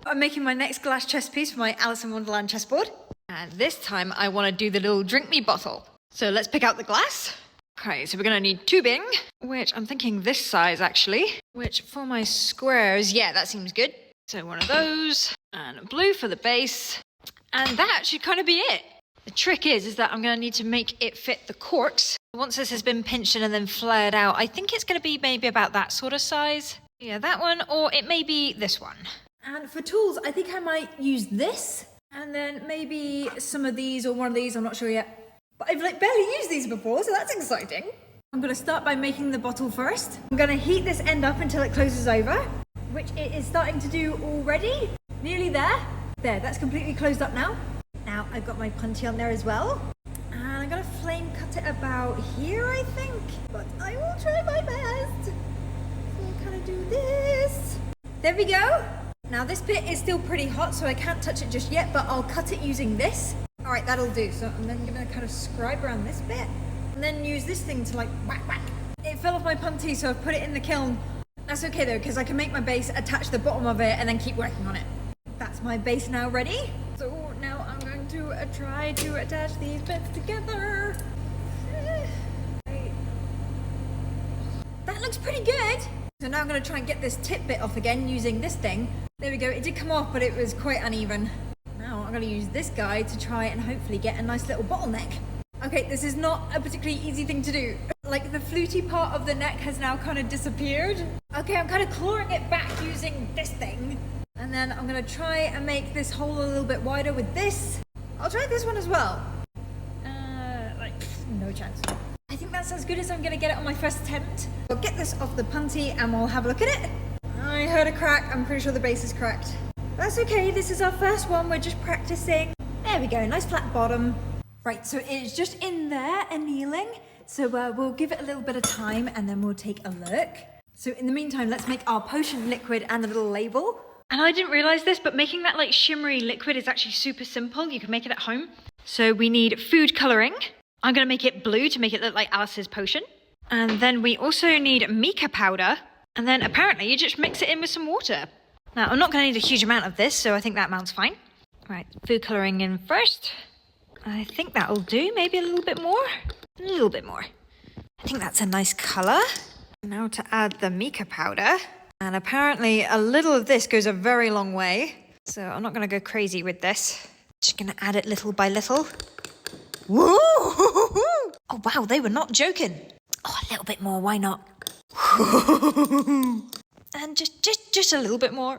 I'm making my next glass chess piece for my Alice in Wonderland chessboard. And this time I want to do the little drink me bottle. So let's pick out the glass. Okay, so we're going to need tubing, which I'm thinking this size actually, which for my squares, yeah, that seems good. So one of those, and blue for the base, and that should kind of be it. The trick is that I'm going to need to make it fit the corks. Once this has been pinched in and then flared out, I think it's going to be maybe about that sort of size. Yeah, that one, or it may be this one. And for tools, I think I might use this, and then maybe some of these or one of these, I'm not sure yet. But I've barely used these before, so that's exciting. I'm going to start by making the bottle first. I'm going to heat this end up until it closes over, which it is starting to do already. Nearly there. There, that's completely closed up now. Now I've got my punchy on there as well. And I'm going to flame cut it about here, I think. But I will try my best. So I'll kind of do this. There we go. Now this bit is still pretty hot, so I can't touch it just yet, but I'll cut it using this. All right, that'll do. So I'm then gonna kind of scribe around this bit and then use this thing to like whack, whack. It fell off my punty, so I've put it in the kiln. That's okay though, because I can make my base, attach the bottom of it, and then keep working on it. That's my base now ready. So now I'm going to try to attach these bits together. That looks pretty good. So now I'm gonna try and get this tip bit off again using this thing. There we go, it did come off, but it was quite uneven. Now I'm going to use this guy to try and hopefully get a nice little bottleneck. Okay, this is not a particularly easy thing to do. Like the fluty part of the neck has now kind of disappeared. Okay, I'm kind of clawing it back using this thing. And then I'm going to try and make this hole a little bit wider with this. I'll try this one as well. No chance. I think that's as good as I'm going to get it on my first attempt. I'll get this off the punty and we'll have a look at it. I heard a crack. I'm pretty sure the base is cracked. That's okay, this is our first one, we're just practicing. There we go, nice flat bottom. Right, so it's just in there, annealing. So we'll give it a little bit of time and then we'll take a look. So in the meantime, let's make our potion liquid and the little label. And I didn't realize this, but making that like shimmery liquid is actually super simple. You can make it at home. So we need food coloring. I'm gonna make it blue to make it look like Alice's potion. And then we also need mica powder. And then apparently you just mix it in with some water. Now, I'm not going to need a huge amount of this, so I think that amount's fine. Right, food colouring in first. I think that'll do, maybe a little bit more. A little bit more. I think that's a nice colour. Now to add the mica powder. And apparently a little of this goes a very long way. So I'm not going to go crazy with this. Just going to add it little by little. Woo! Oh, wow, they were not joking. Oh, a little bit more, why not? And just a little bit more.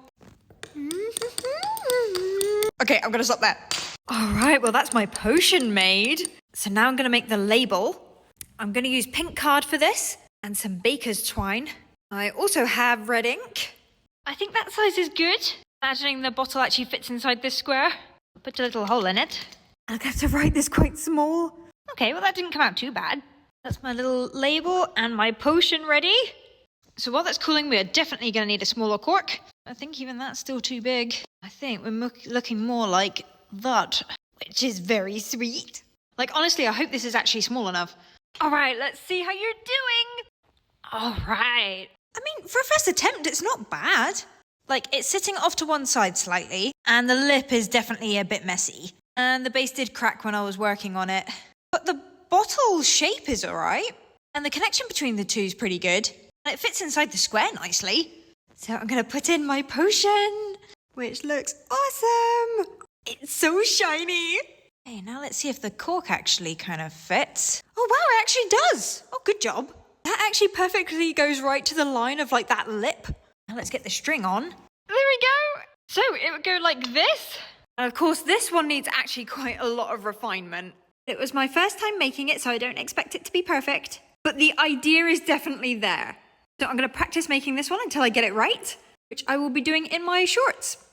Okay, I'm gonna stop there. All right, well that's my potion made. So now I'm gonna make the label. I'm gonna use pink card for this and some baker's twine. I also have red ink. I think that size is good. Imagining the bottle actually fits inside this square. I'll put a little hole in it. I'll have to write this quite small. Okay, well that didn't come out too bad. That's my little label and my potion ready. So while that's cooling, we are definitely going to need a smaller cork. I think even that's still too big. I think we're looking more like that, which is very sweet. Like, honestly, I hope this is actually small enough. All right, let's see how you're doing. All right. I mean, for a first attempt, it's not bad. Like, it's sitting off to one side slightly, and the lip is definitely a bit messy. And the base did crack when I was working on it. But the bottle shape is all right. And the connection between the two is pretty good. It fits inside the square nicely. So I'm going to put in my potion, which looks awesome. It's so shiny. Okay, now let's see if the cork actually kind of fits. Oh, wow, it actually does. Oh, good job. That actually perfectly goes right to the line of like that lip. Now let's get the string on. There we go. So it would go like this. And of course, this one needs actually quite a lot of refinement. It was my first time making it, so I don't expect it to be perfect. But the idea is definitely there. So I'm going to practice making this one until I get it right, which I will be doing in my shorts.